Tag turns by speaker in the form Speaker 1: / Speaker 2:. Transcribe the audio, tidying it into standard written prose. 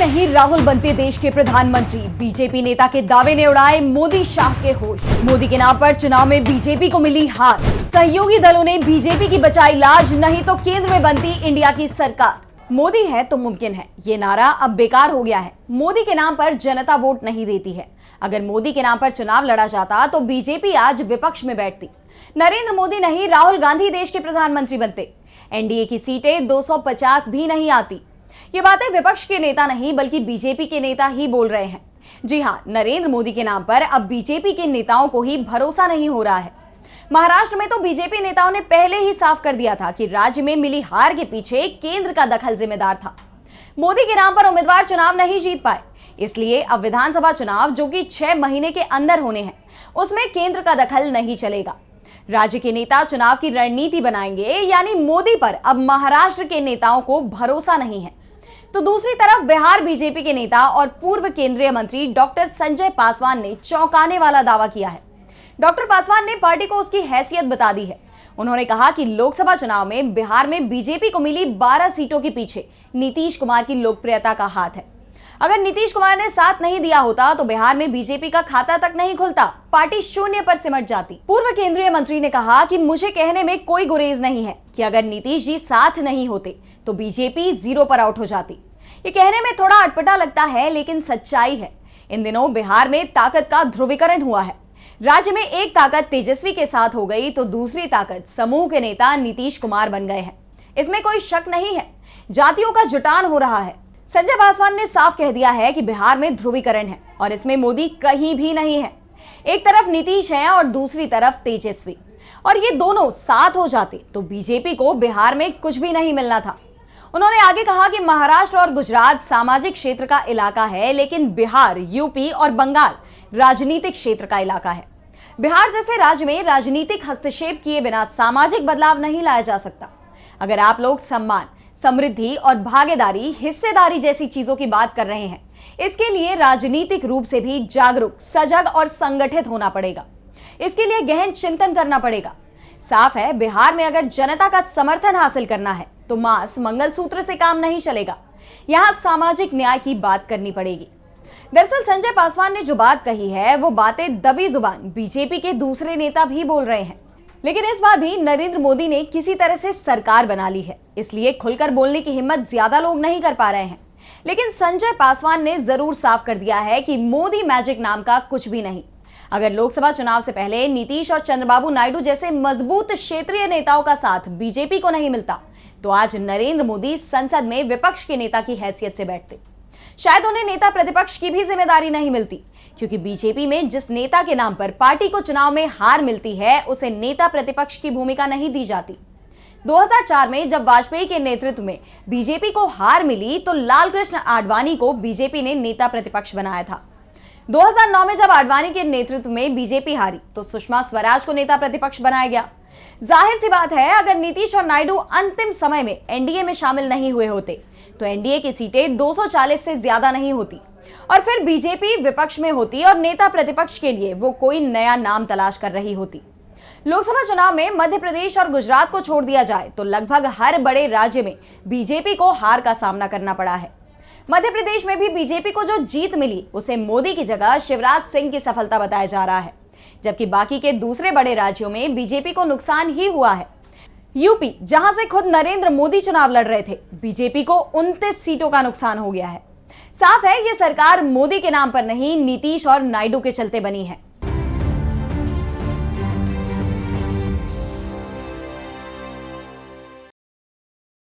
Speaker 1: नहीं राहुल बनते देश के प्रधानमंत्री। बीजेपी नेता के दावे ने उड़ाए मोदी शाह के होश। मोदी के नाम पर चुनाव में बीजेपी को मिली हार। सहयोगी दलों ने बीजेपी की बचाई लाज, नहीं तो केंद्र में बनती इंडिया की सरकार। मोदी है तो मुमकिन है, ये नारा अब बेकार हो गया है। मोदी के नाम पर जनता वोट नहीं देती है। अगर मोदी के नाम पर चुनाव लड़ा जाता तो बीजेपी आज विपक्ष में बैठती। नरेंद्र मोदी नहीं राहुल गांधी देश के प्रधानमंत्री बनते। एनडीए की सीटें 250 भी नहीं आती। ये बातें विपक्ष के नेता नहीं बल्कि बीजेपी के नेता ही बोल रहे हैं। जी हां, नरेंद्र मोदी के नाम पर अब बीजेपी के नेताओं को ही भरोसा नहीं हो रहा है। महाराष्ट्र में तो बीजेपी नेताओं ने पहले ही साफ कर दिया था कि राज्य में मिली हार के पीछे केंद्र का दखल जिम्मेदार था। मोदी के नाम पर उम्मीदवार चुनाव नहीं जीत पाए, इसलिए अब विधानसभा चुनाव जो कि 6 महीने के अंदर होने हैं, उसमें केंद्र का दखल नहीं चलेगा। राज्य के नेता चुनाव की रणनीति बनाएंगे, यानी मोदी पर अब महाराष्ट्र के नेताओं को भरोसा नहीं है। तो दूसरी तरफ बिहार बीजेपी के नेता और पूर्व केंद्रीय मंत्री डॉक्टर संजय पासवान ने चौंकाने वाला दावा किया है। डॉक्टर पासवान ने पार्टी को उसकी हैसियत बता दी है। उन्होंने कहा कि लोकसभा चुनाव में बिहार में बीजेपी को मिली 12 सीटों के पीछे नीतीश कुमार की लोकप्रियता का हाथ है। अगर नीतीश कुमार ने साथ नहीं दिया होता तो बिहार में बीजेपी का खाता तक नहीं खुलता, पार्टी शून्य पर सिमट जाती। पूर्व केंद्रीय मंत्री ने कहा कि मुझे कहने में कोई गुरेज नहीं है कि अगर नीतीश जी साथ नहीं होते तो बीजेपी 0 पर आउट हो जाती। ये कहने में थोड़ा अटपटा लगता है, लेकिन सच्चाई है। इन दिनों बिहार में ताकत का ध्रुवीकरण हुआ है। राज्य में एक ताकत तेजस्वी के साथ हो गई तो दूसरी ताकत समूह के नेता नीतीश कुमार बन गए हैं। इसमें कोई शक नहीं है, जातियों का जुटान हो रहा है। संजय पासवान ने साफ कह दिया है कि बिहार में ध्रुवीकरण है और इसमें मोदी कहीं भी नहीं है। एक तरफ नीतीश है और दूसरी तरफ तेजस्वी, और ये दोनों साथ हो जाते तो बीजेपी को बिहार में कुछ भी नहीं मिलना था। उन्होंने आगे कहा कि महाराष्ट्र और गुजरात सामाजिक क्षेत्र का इलाका है, लेकिन बिहार, यूपी और बंगाल राजनीतिक क्षेत्र का इलाका है। बिहार जैसे राज्य में राजनीतिक हस्तक्षेप किए बिना सामाजिक बदलाव नहीं लाया जा सकता। अगर आप लोग सम्मान, समृद्धि और भागीदारी, हिस्सेदारी जैसी चीजों की बात कर रहे हैं, इसके लिए राजनीतिक रूप से भी जागरूक, सजग और संगठित होना पड़ेगा। इसके लिए गहन चिंतन करना पड़ेगा। साफ है, बिहार में अगर जनता का समर्थन हासिल करना है तो मांस मंगलसूत्र से काम नहीं चलेगा। यहां सामाजिक न्याय की बात करनी पड़ेगी। दरअसल संजय पासवान ने जो बात कही है वो बातें दबी जुबान बीजेपी के दूसरे नेता भी बोल रहे हैं। लेकिन इस बार भी नरेंद्र मोदी ने किसी तरह से सरकार बना ली है, इसलिए खुलकर बोलने की हिम्मत ज्यादा लोग नहीं कर पा रहे हैं। लेकिन संजय पासवान ने जरूर साफ कर दिया है कि मोदी मैजिक नाम का कुछ भी नहीं। अगर लोकसभा चुनाव से पहले नीतीश और चंद्रबाबू नायडू जैसे मजबूत क्षेत्रीय नेताओं का साथ बीजेपी को नहीं मिलता तो आज नरेंद्र मोदी संसद में विपक्ष के नेता की हैसियत से बैठते। शायद उन्हें नेता प्रतिपक्ष की भी जिम्मेदारी नहीं मिलती, क्योंकि बीजेपी में जिस नेता के नाम पर पार्टी को चुनाव में हार मिलती है उसे नेता प्रतिपक्ष की भूमिका नहीं दी जाती। 2004 में जब वाजपेयी के नेतृत्व में बीजेपी को हार मिली तो लालकृष्ण आडवाणी को बीजेपी ने नेता प्रतिपक्ष बनाया था। 2009 में जब आडवाणी के नेतृत्व में बीजेपी हारी तो सुषमा स्वराज को नेता प्रतिपक्ष बनाया गया। जाहिर सी बात है, अगर नीतीश और नायडू अंतिम समय में एनडीए में शामिल नहीं हुए होते तो एनडीए की सीटें 240 से ज्यादा नहीं होती और फिर बीजेपी विपक्ष में होती और नेता प्रतिपक्ष के लिए वो कोई नया नाम तलाश कर रही होती। लोकसभा चुनाव में मध्य प्रदेश और गुजरात को छोड़ दिया जाए तो लगभग हर बड़े राज्य में बीजेपी को हार का सामना करना पड़ा है। मध्य प्रदेश में भी बीजेपी को जो जीत मिली उसे मोदी की जगह शिवराज सिंह की सफलता बताया जा रहा है, जबकि बाकी के दूसरे बड़े राज्यों में बीजेपी को नुकसान ही हुआ है। यूपी, जहां से खुद नरेंद्र मोदी चुनाव लड़ रहे थे, बीजेपी को 29 सीटों का नुकसान हो गया है। साफ है, ये सरकार मोदी के नाम पर नहीं नीतीश और नायडू के चलते बनी है।